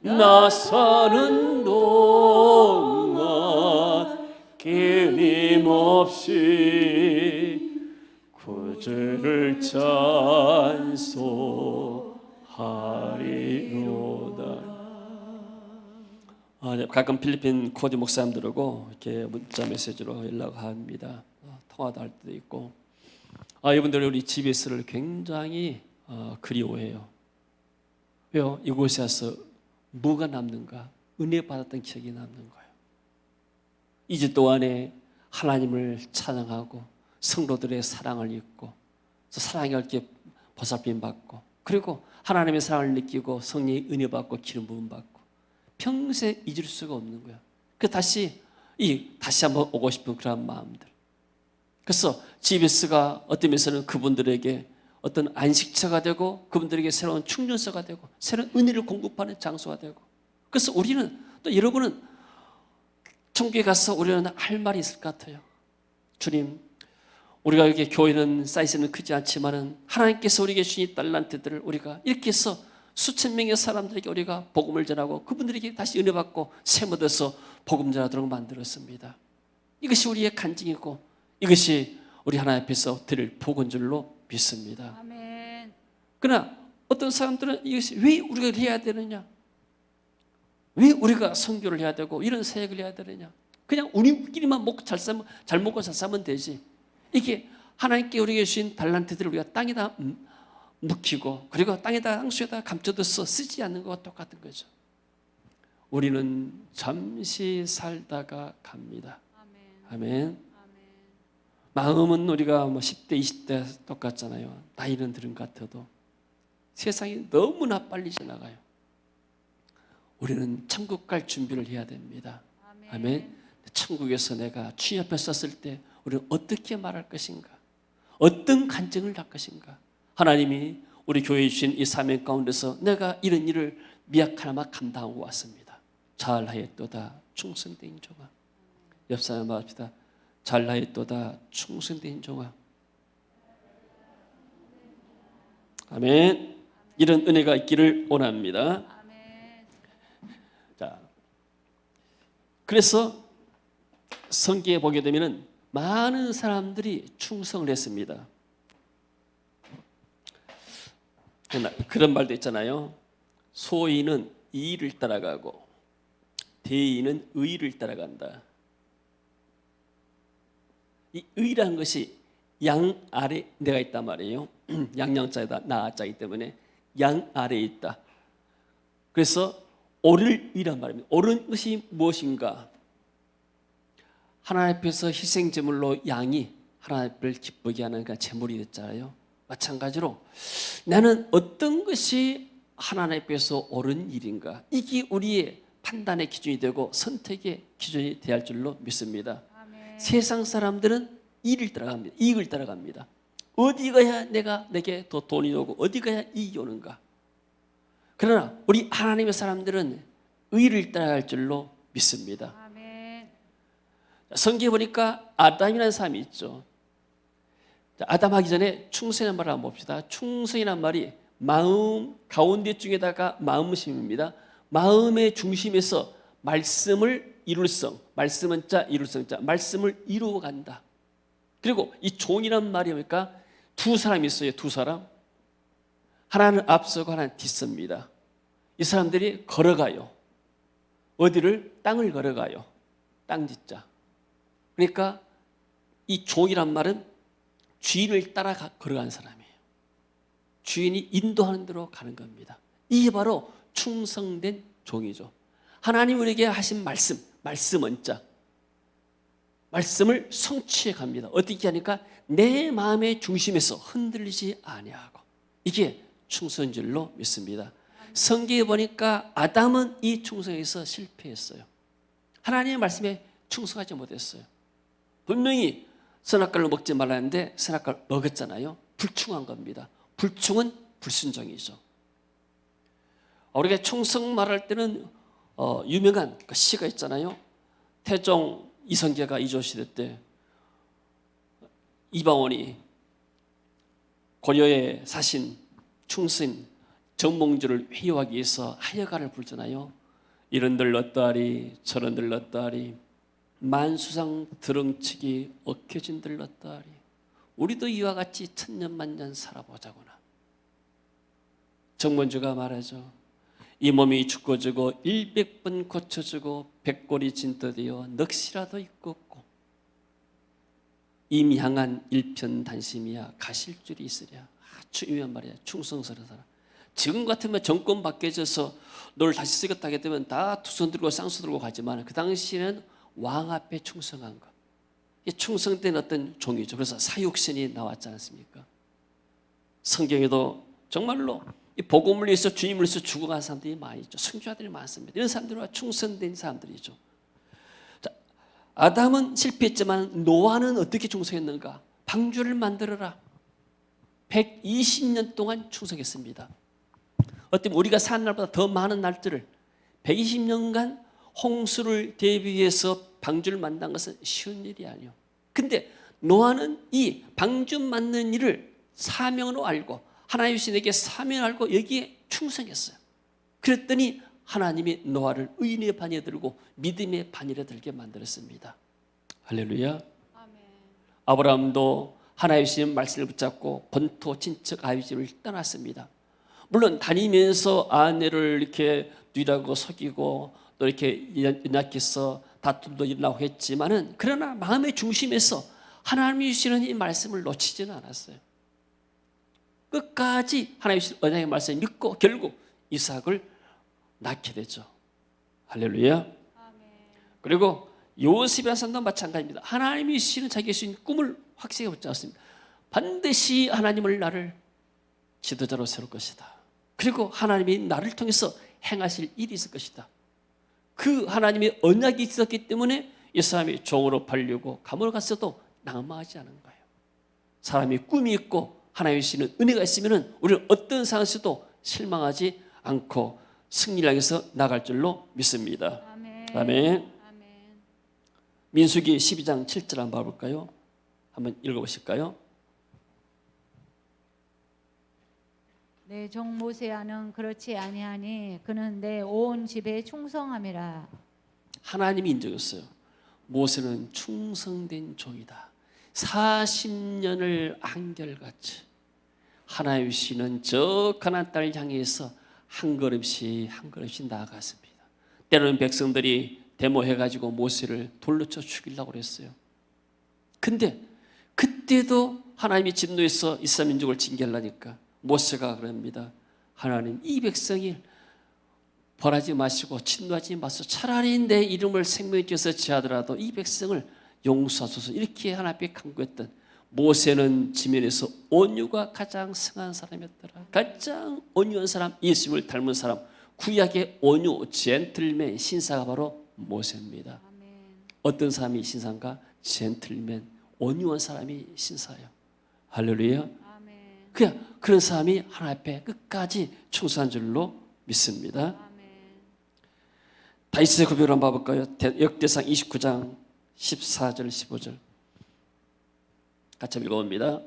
나 사는 동안 끊임없이 구주를 찬송하리로다. 가끔 필리핀 코디 목사님들하고 이렇게 문자 메시지로 연락합니다. 통화도 할 때도 있고. 이분들 우리 GBS를 굉장히 그리워해요. 왜요? 이곳에 와서 뭐가 남는가? 은혜 받았던 기억이 남는 거예요. 2주 동안에 하나님을 찬양하고 성도들의 사랑을 잊고 사랑의 이렇게 보살핌 받고 그리고 하나님의 사랑을 느끼고 성령의 은혜 받고 기름 부음 받고 평생 잊을 수가 없는 거예요. 그 다시 한번 오고 싶은 그런 마음들. 그래서 GBS가 어떤 면에서는 그분들에게 어떤 안식처가 되고 그분들에게 새로운 충전소가 되고 새로운 은혜를 공급하는 장소가 되고, 그래서 우리는 또 여러분은 천국에 가서 우리는 할 말이 있을 것 같아요. 주님, 우리가 여기 교회는 사이즈는 크지 않지만은 하나님께서 우리에게 주신 이 달란트들을 우리가 이렇게 해서 수천 명의 사람들에게 우리가 복음을 전하고 그분들에게 다시 은혜 받고 샘 얻어서 복음 전하도록 만들었습니다. 이것이 우리의 간증이고 이것이 우리 하나님 앞에서 드릴 복인 줄로 믿습니다. 아멘. 그러나 어떤 사람들은 이것이 왜 우리가 해야 되느냐? 왜 우리가 선교를 해야 되고 이런 사역을 해야 되느냐? 그냥 우리끼리만 잘 먹고 잘 살면 되지. 이게 하나님께 우리에게 주신 달란트들을 우리가 땅에다 묵히고 그리고 땅에다 땅속에다 감춰둬서 쓰지 않는 것과 똑같은 거죠. 우리는 잠시 살다가 갑니다. 아멘. 아멘. 마음은 우리가 10대, 20대 똑같잖아요. 나이는 들은 것 같아도 세상이 너무나 빨리 지나가요. 우리는 천국 갈 준비를 해야 됩니다. 아멘. 천국에서 내가 주님 앞에 섰을 때 우리는 어떻게 말할 것인가? 어떤 간증을 할 것인가? 하나님이 우리 교회에 주신 이 사명 가운데서 내가 이런 일을 미약하나마 감당하고 왔습니다. 잘하였도다 충성된 종아. 옆 사람 말합시다. 잘하였도다 충성된 종아. 아멘. 이런 은혜가 있기를 원합니다. 아멘. 자, 그래서 성경에 보게 되면은 많은 사람들이 충성을 했습니다. 그런 말도 있잖아요. 소인은 이의를 따라가고 대의는 의의를 따라간다. 이 의라는 것이 양 아래 내가 있단 말이에요. 양양자에다 나자이기 때문에 양 아래에 있다. 그래서 옳을 의란 말입니다. 옳은 것이 무엇인가? 하나님 앞에서 희생제물로 양이 하나님을 기쁘게 하는 그 제물이 됐잖아요. 마찬가지로 나는 어떤 것이 하나님 앞에서 옳은 일인가, 이게 우리의 판단의 기준이 되고 선택의 기준이 되어야 할 줄로 믿습니다. 아멘. 세상 사람들은 일을 따라갑니다. 이익을 따라갑니다. 어디 가야 내게 더 돈이 오고 어디 가야 이익이 오는가. 그러나 우리 하나님의 사람들은 의를 따라갈 줄로 믿습니다. 아멘. 성경에 보니까 아담이라는 사람이 있죠. 아담 하기 전에 충성이라는 말을 한번 봅시다. 충성이라는 말이 마음 가운데 중에다가 마음심입니다. 마음의 중심에서 말씀을 이룰성, 말씀은 자, 이룰성 자, 말씀을 이루어간다. 그리고 이 종이란 말이 뭡니까? 두 사람이 있어요. 두 사람. 하나는 앞서고 하나는 뒤섭니다. 이 사람들이 걸어가요. 어디를? 땅을 걸어가요. 땅 짓자. 그러니까 이 종이란 말은 주인을 따라 걸어가는 사람이에요. 주인이 인도하는 대로 가는 겁니다. 이게 바로 충성된 종이죠. 하나님 우리에게 하신 말씀 원자, 말씀을 성취해 갑니다. 어떻게 하니까 내 마음의 중심에서 흔들리지 아니하고, 이게 충성인 줄로 믿습니다. 성경에 보니까 아담은 이 충성에서 실패했어요. 하나님의 말씀에 충성하지 못했어요. 분명히 선악과를 먹지 말라는데 선악과를 먹었잖아요. 불충한 겁니다. 불충은 불순종이죠. 우리가 충성 말할 때는 유명한 그 시가 있잖아요. 태종 이성계가 이조시대 때 이방원이 고려에 사신 충신 정몽주를 회유하기 위해서 하여가를 불잖아요. 이런들 넣다리 저런들 넣다리 만수상 드렁치기 엉켜진들 넣다리 우리도 이와 같이 천년만년 살아보자구나. 정몽주가 말하죠. 이 몸이 죽어지고 100번 고쳐지고 백골이 진떠되어 넋이라도 있고 없고 임향한 일편단심이야 가실 줄이 있으랴. 아주 유명한 말이야. 충성스러운 사람. 지금 같으면 정권 바뀌어져서 너를 다시 쓰겠다 하게 되면 다 두 손 들고 쌍수 들고 가지만 그 당시에는 왕 앞에 충성한 것, 충성된 어떤 종이죠. 그래서 사육신이 나왔지 않습니까? 성경에도 정말로 이 복음을 위해서 주님을 위해서 죽어간 사람들이 많이 있죠. 선교자들이 많습니다. 이런 사람들과 충성된 사람들이죠. 자, 아담은 실패했지만 노아는 어떻게 충성했는가? 방주를 만들어라. 120년 동안 충성했습니다. 어쩌면 우리가 사는 날보다 더 많은 날들을 120년간 홍수를 대비해서 방주를 만든 것은 쉬운 일이 아니에요. 근데 노아는 이 방주 만드는 일을 사명으로 알고 하나님 신에게 사명을 알고 여기에 충성했어요. 그랬더니 하나님이 노아를 의인의 반열에 들고 믿음의 반열에 들게 만들었습니다. 할렐루야. 아멘. 아브라함도 하나님의 신 말씀을 붙잡고 본토 친척 아비집을 떠났습니다. 물론 다니면서 아내를 이렇게 뒤라고 속이고 또 이렇게 연약해서 다툼도 일어나고 했지만은 그러나 마음의 중심에서 하나님이 주시는 이 말씀을 놓치지는 않았어요. 끝까지 하나님이 주신 언약의 말씀을 믿고 결국 이삭을 낳게 되죠. 할렐루야. 아멘. 그리고 요셉이라는 사람도 마찬가지입니다. 하나님이 주시는 자기의 주신 꿈을 확실히 붙잡았습니다. 반드시 하나님을 나를 지도자로 세울 것이다. 그리고 하나님이 나를 통해서 행하실 일이 있을 것이다. 그 하나님의 언약이 있었기 때문에 이 사람이 종으로 팔리고 감옥을 갔어도 낙마하지 않은 거예요. 사람이 꿈이 있고 하나님이 주시는 은혜가 있으면 우리는 어떤 상황에서도 실망하지 않고 승리를 향해서 나갈 줄로 믿습니다. 아멘. 아멘. 아멘. 민수기 12장 7절 한번 봐볼까요? 한번 읽어보실까요? 내 종 모세야는 그렇지 아니하니 그는 내 온 집에 충성함이라. 하나님이 인정했어요. 모세는 충성된 종이다. 40년을 한결같이 하나님 주시는 저 가나안 땅을 향해서 한 걸음씩 한 걸음씩 나아갔습니다. 때로는 백성들이 데모해가지고 모세를 돌로 쳐 죽이려고 그랬어요. 근데 그때도 하나님이 진노해서 이스라엘 민족을 징계하려니까 모세가 그럽니다. 하나님, 이 백성이 벌하지 마시고 진노하지 마소서. 차라리 내 이름을 생명의 뒤에서 지하더라도 이 백성을 용서하소서. 이렇게 하나님 앞에 간구했던 모세는 지면에서 온유가 가장 성한 사람이었더라. 가장 온유한 사람, 예수님을 닮은 사람, 구약의 온유 젠틀맨 신사가 바로 모세입니다. 아멘. 어떤 사람이 신사인가? 젠틀맨, 온유한 사람이 신사예요. 할렐루야. 아멘. 그냥 그런 사람이 하나님 앞에 끝까지 충성한 줄로 믿습니다. 아멘. 다윗의 고백을 한번 봐볼까요? 역대상 29장 14절 15절 같이 읽어봅니다.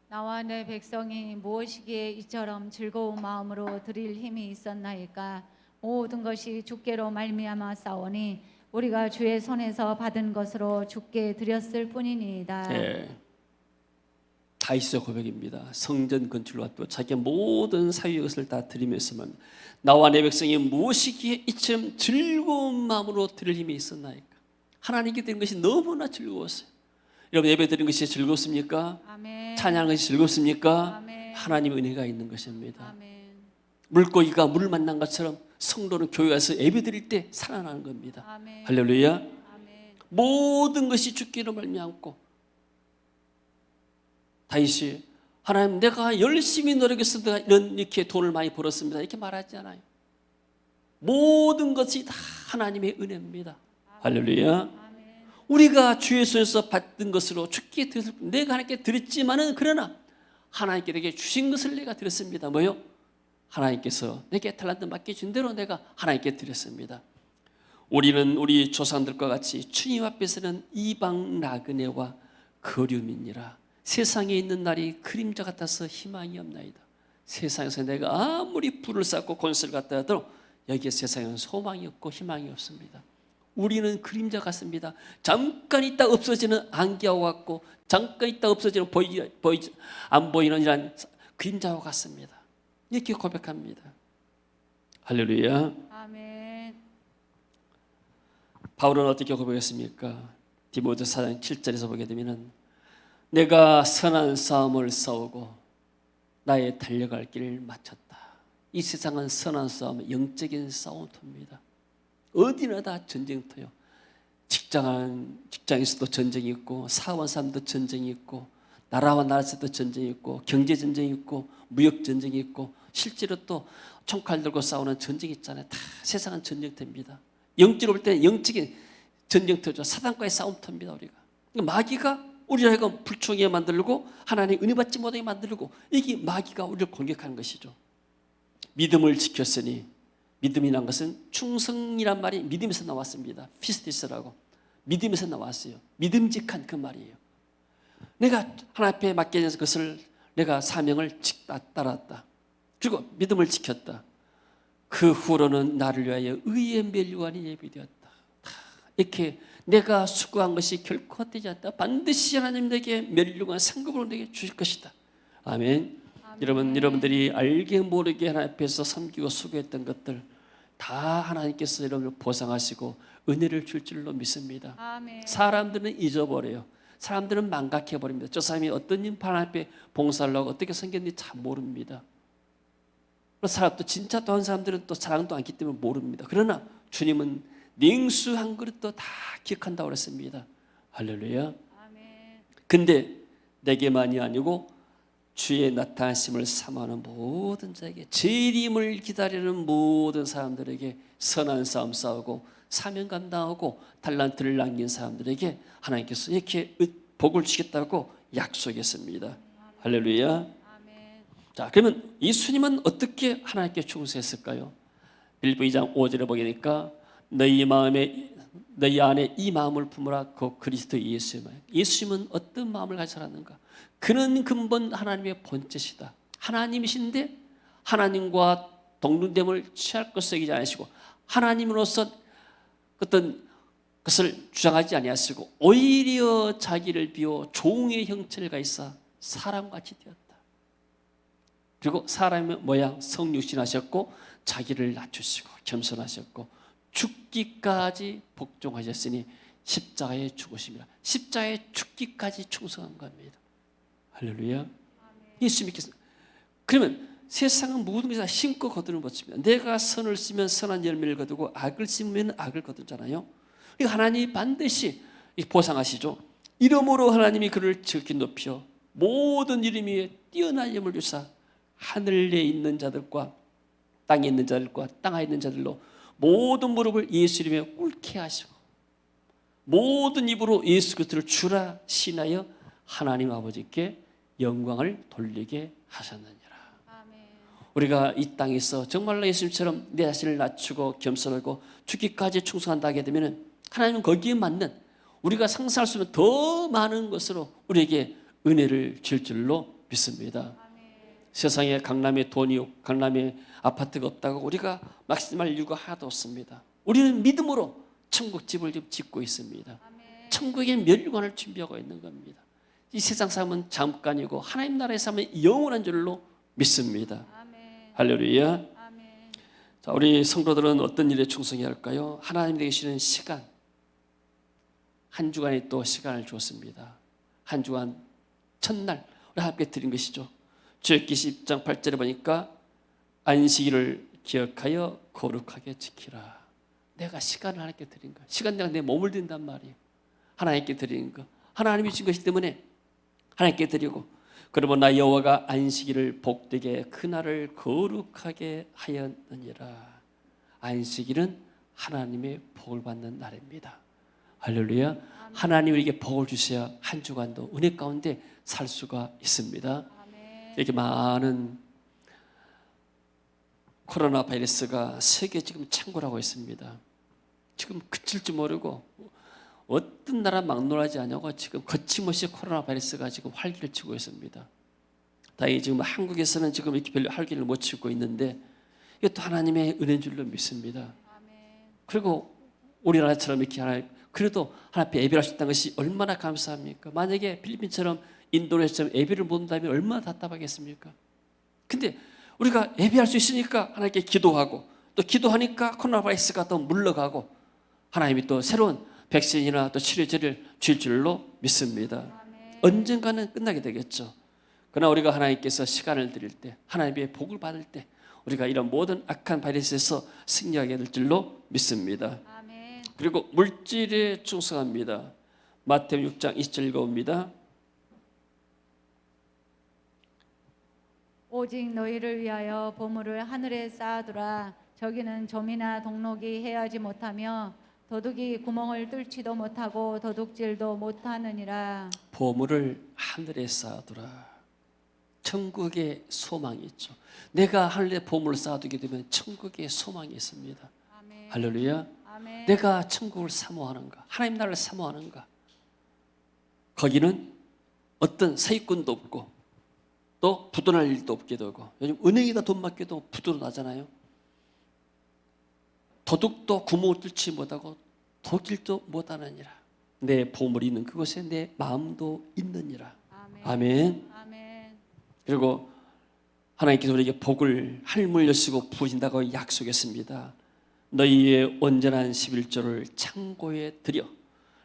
나와 내 백성이 무엇이기에 이처럼 즐거운 마음으로 드릴 힘이 있었나이까. 모든 것이 주께로 말미암아 싸우니 우리가 주의 손에서 받은 것으로 주께 드렸을 뿐이니이다. 예. 다윗의 고백입니다. 성전 건축과 또 자기의 모든 사유의 것을 다 드리면서만 나와 내 백성이 무엇이기에 이처럼 즐거운 마음으로 드릴 힘이 있었나이까. 하나님께 드린 것이 너무나 즐거웠어요. 여러분 예배 드린 것이 즐겁습니까? 아멘. 찬양하는 것이 즐겁습니까? 아멘. 하나님의 은혜가 있는 것입니다. 아멘. 물고기가 물을 만난 것처럼 성도는 교회 가서 예배 드릴 때 살아나는 겁니다. 아멘. 할렐루야. 아멘. 모든 것이 주께로 말미암고 다윗이 하나님 내가 열심히 노력해서 내가 이렇게 돈을 많이 벌었습니다 이렇게 말하지 않아요. 모든 것이 다 하나님의 은혜입니다. 할렐루야. 아멘. 우리가 주의 손에서 받은 것으로 주께 드렸을 뿐 내가 하나님께 드렸지만은 그러나 하나님께 내게 주신 것을 내가 드렸습니다. 뭐요? 하나님께서 내게 달란트 맡겨준 대로 내가 하나님께 드렸습니다. 우리는 우리 조상들과 같이 주님 앞에서는 이방 나그네와 거류민이라 세상에 있는 날이 그림자 같아서 희망이 없나이다. 세상에서 내가 아무리 불을 쌓고 권세를 갖다 하더라도 여기에 세상에는 소망이 없고 희망이 없습니다. 우리는 그림자 같습니다. 잠깐 있다 없어지는 안개와 같고 잠깐 있다 없어지는 안 보이는 이런 그림자와 같습니다. 이렇게 고백합니다. 할렐루야. 아멘. 바울은 어떻게 고백했습니까? 디모데 4장 7절에서 보게 되면은 내가 선한 싸움을 싸우고 나의 달려갈 길을 마쳤다. 이 세상은 선한 싸움, 영적인 싸움터입니다. 어디나 다 전쟁터요. 직장에서도 전쟁이 있고 사원 사람도 전쟁이 있고 나라와 나라에서도 전쟁이 있고 경제 전쟁이 있고 무역 전쟁이 있고 실제로 또 총칼 들고 싸우는 전쟁이 있잖아요. 다 세상은 전쟁터입니다. 영적으로 볼 때는 영적인 전쟁터죠. 사단과의 싸움터입니다. 우리가 마귀가 우리를 하여금 불충하게 만들고 하나님 은혜 받지 못하게 만들고 이게 마귀가 우리를 공격하는 것이죠. 믿음을 지켰으니 믿음이란 것은 충성이란 말이 믿음에서 나왔습니다. 피스티스라고 믿음에서 나왔어요. 믿음직한 그 말이에요. 내가 하나님 앞에 맡겨진 것을 내가 사명을 따랐다. 그리고 믿음을 지켰다. 그 후로는 나를 위하여 의의 면류관이 예비되었다. 이렇게 내가 수고한 것이 결코 헛되지 않다. 반드시 하나님 내게 면류관 상급으로 내게 주실 것이다. 아멘. 여러분들이 알게 모르게 하나님 앞에서 섬기고 수고했던 것들 다 하나님께서 여러분을 보상하시고 은혜를 줄 줄로 믿습니다. 아멘. 사람들은 잊어버려요. 사람들은 망각해버립니다. 저 사람이 어떤 일 하나님 앞에 봉사를 하고 어떻게 섬겼는지 잘 모릅니다. 사람도 진짜 또한 사람들은 또 사랑도 않기 때문에 모릅니다. 그러나 주님은 냉수 한 그릇도 다 기억한다고 그랬습니다. 할렐루야. 아멘. 근데 내게만이 아니고 주의 나타나심을 사모하는 모든 자에게 재림을 기다리는 모든 사람들에게 선한 싸움 싸우고 사명 감당하고 달란트를 남긴 사람들에게 하나님께서 이렇게 복을 주겠다고 약속했습니다. 할렐루야. 아멘. 자, 그러면 예수님은 어떻게 하나님께 충성했을까요? 빌립보 2장 5절에 보게 되니까 너희 안에 이 마음을 품으라. 그 그리스도 예수님. 예수님은 어떤 마음을 가지고 살았는가? 그는 근본 하나님의 본체시다. 하나님이신데 하나님과 동등됨을 취할 것을 여기지 않으시고 하나님으로서 어떤 것을 주장하지 아니하시고 오히려 자기를 비워 종의 형체를 가지사 사람같이 되었다. 그리고 사람의 모양 성육신하셨고 자기를 낮추시고 겸손하셨고 죽기까지 복종하셨으니 십자가에 죽으심이라. 십자가에 죽기까지 충성한 겁니다. 할렐루야. 예수 믿겠습니다. 그러면 세상은 모든 것이 다 심고 거두는 법입니다. 내가 선을 쓰면 선한 열매를 거두고 악을 심으면 악을 거두잖아요. 그러니까 하나님이 반드시 보상하시죠. 이름으로 하나님이 그를 지극히 높여 모든 이름 위에 뛰어난 이름을 주사 하늘에 있는 자들과 땅에 있는 자들과 땅하에 있는 자들로 모든 무릎을 예수 이름에 꿇게 하시고 모든 입으로 예수 그리스도를 주라 시인하여 하나님 아버지께 영광을 돌리게 하셨느니라. 아멘. 우리가 이 땅에서 정말로 예수님처럼 내 자신을 낮추고 겸손하고 죽기까지 충성한다 하게 되면 하나님은 거기에 맞는 우리가 상상할 수 없는 더 많은 것으로 우리에게 은혜를 줄 줄로 믿습니다. 세상에 강남에 돈이 없고 강남에 아파트가 없다고 우리가 막심할 이유가 하나도 없습니다. 우리는 믿음으로 천국집을 지금 짓고 있습니다. 천국의 멸관을 준비하고 있는 겁니다. 이 세상 삶은 잠깐이고 하나님 나라의 삶은 영원한 줄로 믿습니다. 할렐루야. 자, 우리 성도들은 어떤 일에 충성해야 할까요? 하나님에게 주시는 시간, 한 주간에 또 시간을 주었습니다. 한 주간 첫날 우리 함께 드린 것이죠. 출애굽기 10장 8절에 보니까 안식일을 기억하여 거룩하게 지키라. 내가 시간을 하나님께 드린 거야. 시간 내가 내 몸을 드린단 말이에요. 하나님께 드리는 거. 하나님이 준 것이기 때문에 하나님께 드리고, 그러면 나 여호와가 안식일을 복되게 그날을 거룩하게 하였느니라. 안식일은 하나님의 복을 받는 날입니다. 할렐루야. 하나님 우리에게 복을 주셔야 한 주간도 은혜 가운데 살 수가 있습니다. 이렇게 많은 코로나 바이러스가 세계 지금 창궐하고 있습니다. 지금 그칠 줄 모르고 어떤 나라 막론하지 않냐고 지금 거침없이 코로나 바이러스가 지금 활기를 치고 있습니다. 다행히 지금 한국에서는 지금 이렇게 별로 활기를 못 치고 있는데 이것도 하나님의 은혜인 줄로 믿습니다. 그리고 우리나라처럼 이렇게 하나님, 그래도 하나님 앞에 예배할 수 있다는 것이 얼마나 감사합니까? 만약에 필리핀처럼 인도네시아처럼 예배를 못 한다면 얼마나 답답하겠습니까? 근데 우리가 예배할 수 있으니까 하나님께 기도하고, 또 기도하니까 코로나 바이러스가 또 물러가고 하나님이 또 새로운 백신이나 또 치료제를 줄 줄로 믿습니다. 언젠가는 끝나게 되겠죠. 그러나 우리가 하나님께서 시간을 드릴 때, 하나님의 복을 받을 때 우리가 이런 모든 악한 바이러스에서 승리하게 될 줄로 믿습니다. 그리고 물질에 충성합니다. 마태복음 6장 20절 읽어봅니다. 오직 너희를 위하여 보물을 하늘에 쌓아두라. 저기는 점이나 동록이 해하지 못하며 도둑이 구멍을 뚫지도 못하고 도둑질도 못하느니라. 보물을 하늘에 쌓아두라. 천국의 소망이 있죠. 내가 하늘에 보물을 쌓아두게 되면 천국의 소망이 있습니다. 아멘. 할렐루야. 아멘. 내가 천국을 사모하는가, 하나님 나라를 사모하는가. 거기는 어떤 세입꾼도 없고 또 부도날 일도 없게 되고, 요즘 은행에다 돈 맡겨도 부도로 나잖아요. 도둑도 구멍을 뚫지 못하고 도둑질도 못하느니라. 내 보물이 있는 그곳에 내 마음도 있느니라. 아멘. 아멘. 그리고 하나님께서 우리에게 복을 할물 여시고 부으신다고 약속했습니다. 너희의 온전한 11조를 창고에 들여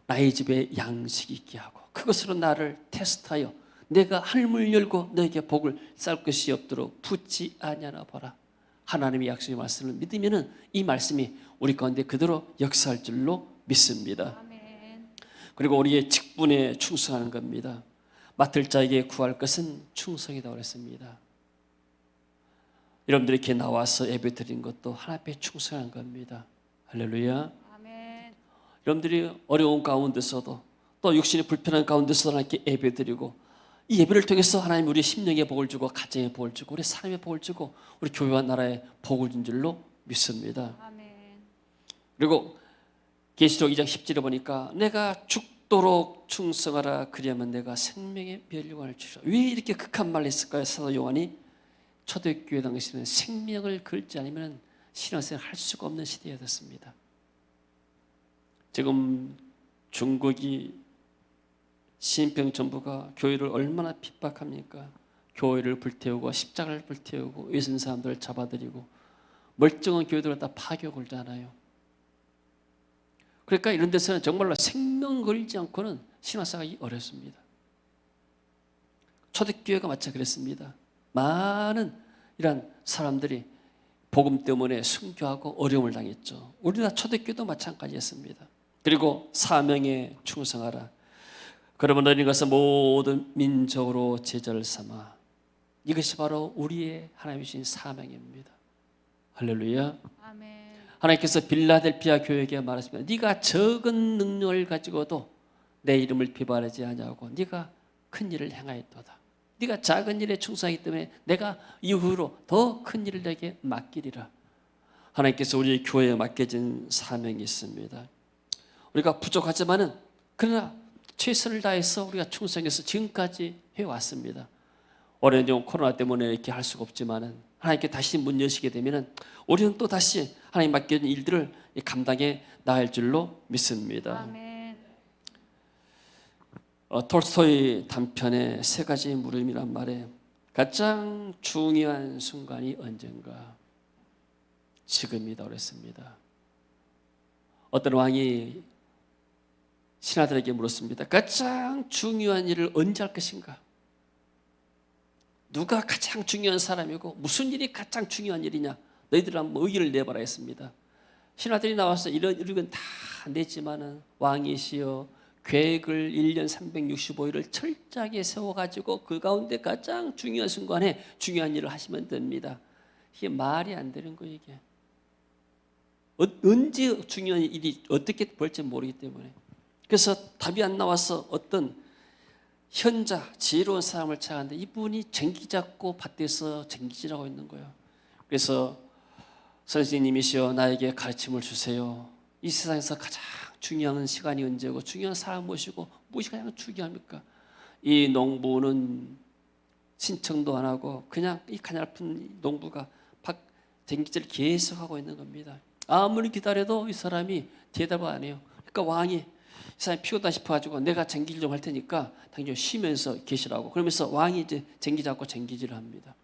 나의 집에 양식이 있게 하고 그것으로 나를 테스트하여 내가 할물 열고 너에게 복을 쌀 것이 없도록 붙지 아니하나 보라. 하나님의 약속의 말씀을 믿으면 이 말씀이 우리 가운데 그대로 역사할 줄로 믿습니다. 아멘. 그리고 우리의 직분에 충성하는 겁니다. 맡을 자에게 구할 것은 충성이라고 그랬습니다. 여러분들이 이렇게 나와서 예배 드린 것도 하나님 앞에 충성한 겁니다. 할렐루야. 아멘. 여러분들이 어려운 가운데서도 또 육신이 불편한 가운데서도 하나님께 예배 드리고, 이 예배를 통해서 하나님 우리 심령의 복을 주고 가정의 복을 주고 우리 삶의 복을 주고 우리 교회와 나라의 복을 준 줄로 믿습니다. 아멘. 그리고 계시록 2장 10절에 보니까 내가 죽도록 충성하라 그리하면 내가 생명의 멸류관을 주리라. 왜 이렇게 극한 말을 했을까요? 사도 요한이 초대교회 당시에는 생명을 걸지 않으면 신앙생활 할 수가 없는 시대였습니다. 지금 중국이 시진핑 정부가 교회를 얼마나 핍박합니까? 교회를 불태우고 십자가를 불태우고 외신 사람들을 잡아들이고 멀쩡한 교회들을 다 파격을 하잖아요. 그러니까 이런 데서는 정말로 생명 걸지 않고는 신앙생활이 어렵습니다. 초대교회가 마찬가지 그랬습니다. 많은 이런 사람들이 복음 때문에 순교하고 어려움을 당했죠. 우리나라 초대교회도 마찬가지였습니다. 그리고 사명에 충성하라. 그러면 너희는 가서 모든 민족으로 제자를 삼아. 이것이 바로 우리의 하나님 주신 사명입니다. 할렐루야. 아멘. 하나님께서 빌라델피아 교회에게 말하십니다. 네가 적은 능력을 가지고도 내 이름을 비방하지 아니하고 네가 큰 일을 행하였도다. 네가 작은 일에 충성하기 때문에 내가 이후로 더 큰 일을 내게 맡기리라. 하나님께서 우리 교회에 맡겨진 사명이 있습니다. 우리가 부족하지만은 그러나 최선을 다해서 우리가 충성해서 지금까지 해왔습니다. 올해는 좀 코로나 때문에 이렇게 할 수가 없지만은 하나님께 다시 문 여시게 되면은 우리는 또 다시 하나님 맡겨진 일들을 감당해 나갈 줄로 믿습니다. 아멘. 톨스토이 단편의 세 가지 물음이란 말에 가장 중요한 순간이 언젠가? 지금이다 그랬습니다. 어떤 왕이 신하들에게 물었습니다. 가장 중요한 일을 언제 할 것인가? 누가 가장 중요한 사람이고 무슨 일이 가장 중요한 일이냐? 너희들 한번 의의를 내봐라 했습니다. 신하들이 나와서 이런 의견 다 냈지만은 왕이시여 계획을 1년 365일을 철저하게 세워가지고 그 가운데 가장 중요한 순간에 중요한 일을 하시면 됩니다. 이게 말이 안 되는 거예요. 이게 언제 중요한 일이 어떻게 벌지 모르기 때문에. 그래서 답이 안 나와서 어떤 현자 지혜로운 사람을 찾았는데 이분이 쟁기 잡고 밭에서 쟁기질하고 있는 거예요. 그래서 선생님이시여 나에게 가르침을 주세요. 이 세상에서 가장 중요한 시간이 언제고 중요한 사람 무엇이고 무엇이 가장 중요합니까? 이 농부는 신청도 안 하고 그냥 이 가냘픈 농부가 쟁기질을 계속하고 있는 겁니다. 아무리 기다려도 이 사람이 대답을 안 해요. 그러니까 왕이 이 사람이 피곤하다 싶어가지고 내가 쟁기질 좀 할 테니까 당신 쉬면서 계시라고. 그러면서 왕이 이제 쟁기 잡고 쟁기질을 합니다.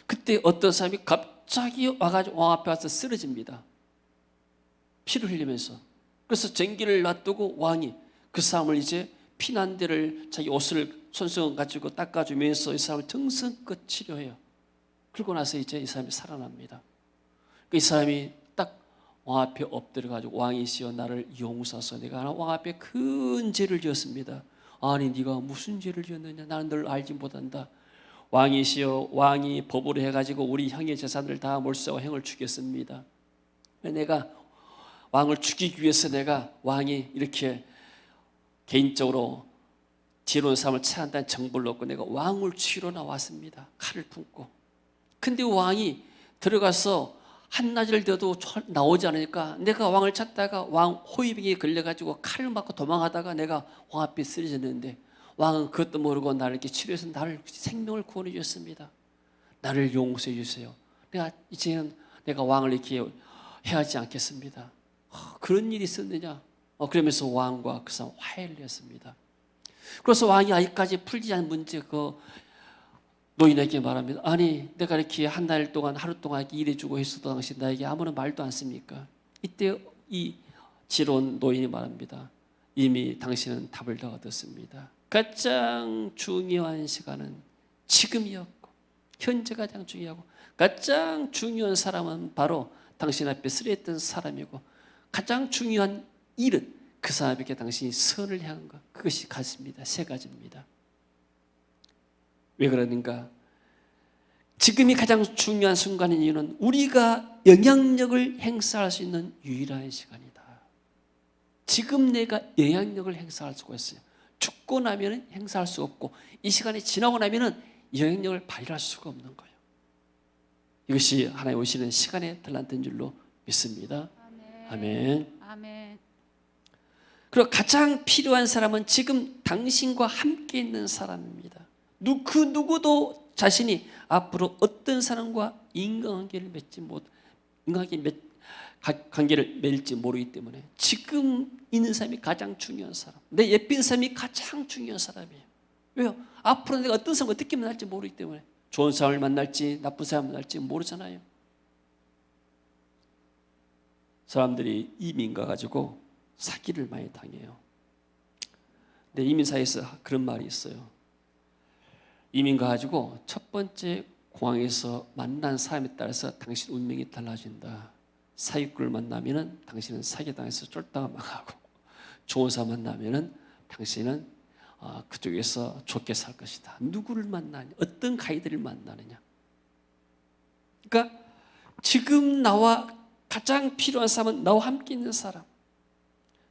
그때 어떤 사람이 갑자기 와가지고 왕 앞에 와서 쓰러집니다. 피를 흘리면서. 그래서 쟁기를 놔두고 왕이 그 사람을 이제 피난 데를 자기 옷을 손수건 가지고 닦아주면서 이 사람을 정성껏 치료해요. 그러고 나서 이제 이 사람이 살아납니다. 이 사람이 딱 왕 앞에 엎드려가지고 왕이시여 나를 용서하소서. 내가 왕 앞에 큰 죄를 지었습니다. 아니 네가 무슨 죄를 지었느냐? 나는 널 알지 못한다. 왕이시여 왕이 법으로 해가지고 우리 형의 재산을 다 몰수하고 형을 죽였습니다. 내가 왕을 죽이기 위해서 내가 왕이 이렇게 개인적으로 지혜로운 사람을 찾아낸다는 정보를 얻고 내가 왕을 치러 나왔습니다. 칼을 품고. 근데 왕이 들어가서 한낮을 되어도 나오지 않으니까 내가 왕을 찾다가 왕 호위병에 걸려가지고 칼을 맞고 도망하다가 내가 왕 앞에 쓰러졌는데 왕은 그것도 모르고 나를 이렇게 치료해서 나를 생명을 구원해 주셨습니다. 나를 용서해 주세요. 내가 이제는 내가 왕을 이렇게 해하지 않겠습니다. 그런 일이 있었느냐? 그러면서 왕과 그 사람 화해를 했습니다. 그래서 왕이 아직까지 풀지 않은 문제 그 노인에게 말합니다. 아니 내가 이렇게 한 달 동안 하루 동안 이렇게 일해주고 했어도 당신 나에게 아무런 말도 않습니까? 이때 이 지혜로운 노인이 말합니다. 이미 당신은 답을 다 얻었습니다. 가장 중요한 시간은 지금이었고 현재가 가장 중요하고 가장 중요한 사람은 바로 당신 앞에 쓰러졌던 사람이고 가장 중요한 일은 그 사람에게 당신이 선을 향한 것 그것이 같습니다. 세 가지입니다. 왜 그러는가? 지금이 가장 중요한 순간인 이유는 우리가 영향력을 행사할 수 있는 유일한 시간이다. 지금 내가 영향력을 행사할 수가 있어요. 죽고 나면 행사할 수 없고 이 시간이 지나고 나면 영향력을 발휘할 수가 없는 거예요. 이것이 하나님 오시는 시간의 달란트인 줄로 믿습니다. 아멘. 아멘. 그리고 가장 필요한 사람은 지금 당신과 함께 있는 사람입니다. 그 누구도 자신이 앞으로 어떤 사람과 인간관계를 맺을지 모르기 때문에 지금 있는 사람이 가장 중요한 사람. 내 옆에 있는 사람이 가장 중요한 사람이에요. 왜요? 앞으로 내가 어떤 사람을 어떻게 만날지 모르기 때문에 좋은 사람을 만날지 나쁜 사람을 만날지 모르잖아요. 사람들이 이민 가가지고 사기를 많이 당해요. 근데 이민사에서 그런 말이 있어요. 이민 가가지고 첫 번째 공항에서 만난 사람에 따라서 당신 운명이 달라진다. 사기꾼을 만나면은 당신은 사기당해서 쫄다가 망하고 좋은 사람 만나면은 당신은 그쪽에서 좋게 살 것이다. 누구를 만나냐? 어떤 가이드를 만나느냐? 그러니까 지금 나와 가장 필요한 사람은 나와 함께 있는 사람.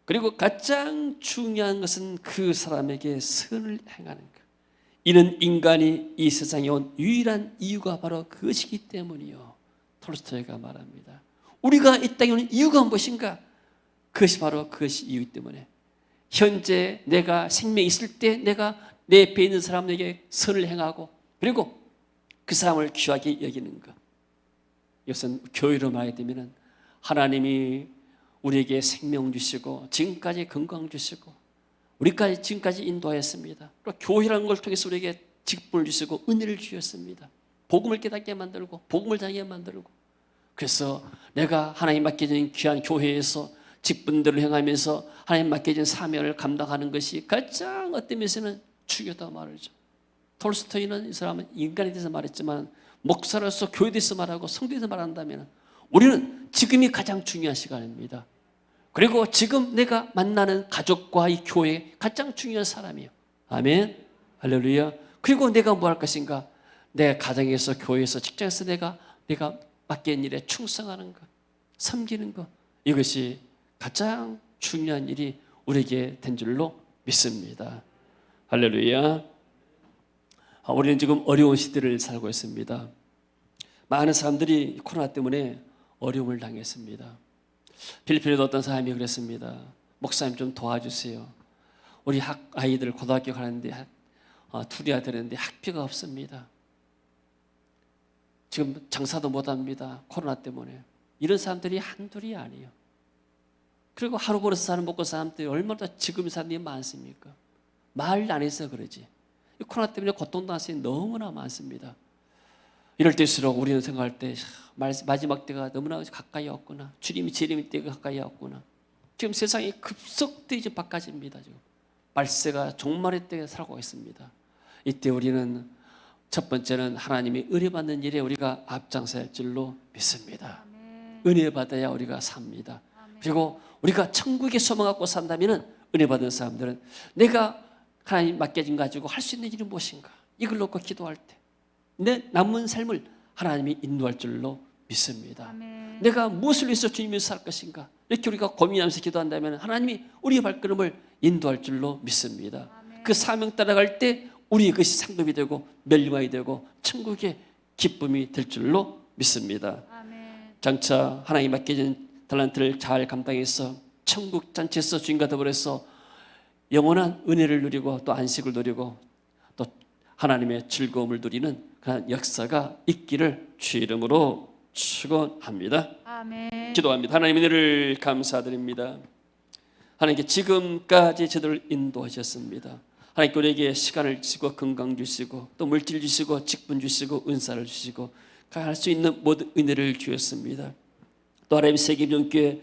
그리고 가장 중요한 것은 그 사람에게 선을 행하는 것. 이는 인간이 이 세상에 온 유일한 이유가 바로 그것이기 때문이요. 톨스토이가 말합니다. 우리가 이 땅에 오는 이유가 무엇인가? 그것이 바로 그것이 이유이기 때문에 현재 내가 생명이 있을 때 내가 내 옆에 있는 사람에게 선을 행하고 그리고 그 사람을 귀하게 여기는 것. 이것은 교회로 말하게 되면 하나님이 우리에게 생명 주시고 지금까지 건강 주시고 우리까지 지금까지 인도하였습니다. 그리고 교회라는 걸 통해서 우리에게 직분을 주시고 은혜를 주셨습니다. 복음을 깨닫게 만들고 복음을 전하게 만들고 그래서 내가 하나님 맡겨진 귀한 교회에서 직분들을 행하면서 하나님 맡겨진 사명을 감당하는 것이 가장 어떤 면에서는 중요하다고 말하죠. 톨스토이는 이 사람은 인간에 대해서 말했지만 목사로서 교회에 대해서 말하고 성도에 대해서 말한다면 우리는 지금이 가장 중요한 시간입니다. 그리고 지금 내가 만나는 가족과 이 교회 가장 중요한 사람이에요. 아멘. 할렐루야. 그리고 내가 뭐 할 것인가? 내 가정에서 교회에서 직장에서 내가 맡긴 일에 충성하는 것, 섬기는 것, 이것이 가장 중요한 일이 우리에게 된 줄로 믿습니다. 할렐루야. 우리는 지금 어려운 시대를 살고 있습니다. 많은 사람들이 코로나 때문에 어려움을 당했습니다. 필리핀에도 어떤 사람이 그랬습니다. 목사님 좀 도와주세요. 우리 아이들 고등학교 가는데 둘이야 되는데 학비가 없습니다. 지금 장사도 못합니다. 코로나 때문에. 이런 사람들이 한둘이 아니에요. 그리고 하루 벌어서 사는 먹고 사는 사람들이 얼마나 지금 사람들이 많습니까? 말 안 해서 그러지. 코로나 때문에 고통당한 사람이 너무나 많습니다. 이럴 때일수록 우리는 생각할 때 마지막 때가 너무나 가까이 왔구나. 주님이 재림의 때가 가까이 왔구나. 지금 세상이 급속도로 이제 바꿔집니다. 지금 말세가 종말의 때에 살고 있습니다. 이때 우리는 첫 번째는 하나님이 은혜 받는 일에 우리가 앞장서야 할 줄로 믿습니다. 은혜 받아야 우리가 삽니다. 그리고 우리가 천국에 소망 갖고 산다면 은혜 받은 사람들은 내가 하나님 맡겨진 가지고 할 수 있는 일이 무엇인가? 이걸 놓고 기도할 때 내 남은 삶을 하나님이 인도할 줄로 믿습니다. 아멘. 내가 무엇을 위해서 주님을 살 것인가? 이렇게 우리가 고민하면서 기도한다면 하나님이 우리의 발걸음을 인도할 줄로 믿습니다. 아멘. 그 사명 따라갈 때 우리의 것이 상급이 되고 멸류관이 되고 천국의 기쁨이 될 줄로 믿습니다. 아멘. 장차 하나님 맡겨진 달란트를 잘 감당해서 천국 잔치에서 주님과 더불어서 영원한 은혜를 누리고 또 안식을 누리고 또 하나님의 즐거움을 누리는 그런 역사가 있기를 주의 이름으로 축원합니다. 아멘. 기도합니다. 하나님 은혜를 감사드립니다. 하나님께 지금까지 저들을 인도하셨습니다. 하나님께 우리에게 시간을 주시고 건강 주시고 또 물질 주시고 직분 주시고 은사를 주시고 할 수 있는 모든 은혜를 주셨습니다. 또 하나님 세계정교회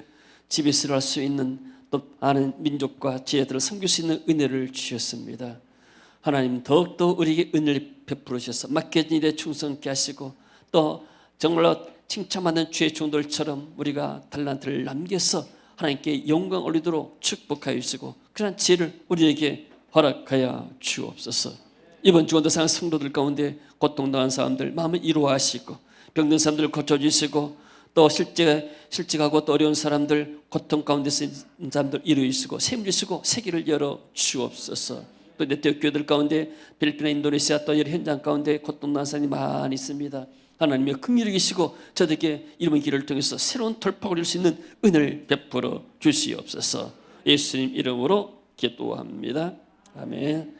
집에서 할 수 있는 또 많은 민족과 지혜들을 섬길 수 있는 은혜를 주셨습니다. 하나님 더욱더 우리에게 은혜를 베풀으셔서 맡겨진 일에 충성케 하시고 또 정말로 칭찬받는 주의 종들처럼 우리가 달란트를 남겨서 하나님께 영광 올리도록 축복하여 주시고 그런 지혜를 우리에게 허락하여 주옵소서. 이번 주간도 상 성도들 가운데 고통당한 사람들 마음을 이루하시고 병든 사람들 고쳐주시고 또 실직하고 또 어려운 사람들 고통 가운데 있는 사람들 이루시고 셈 주시고 세계를 열어 주옵소서. 또 네트워크 교회들 가운데 필리핀, 인도네시아 또 여러 현장 가운데 고통당한 사람이 많이 있습니다. 하나님의 긍휼히 계시고 저들에게 이름의 길을 통해서 새로운 돌파를 이룰 수 있는 은혜를 베풀어 주시옵소서. 예수님 이름으로 기도합니다. 아멘.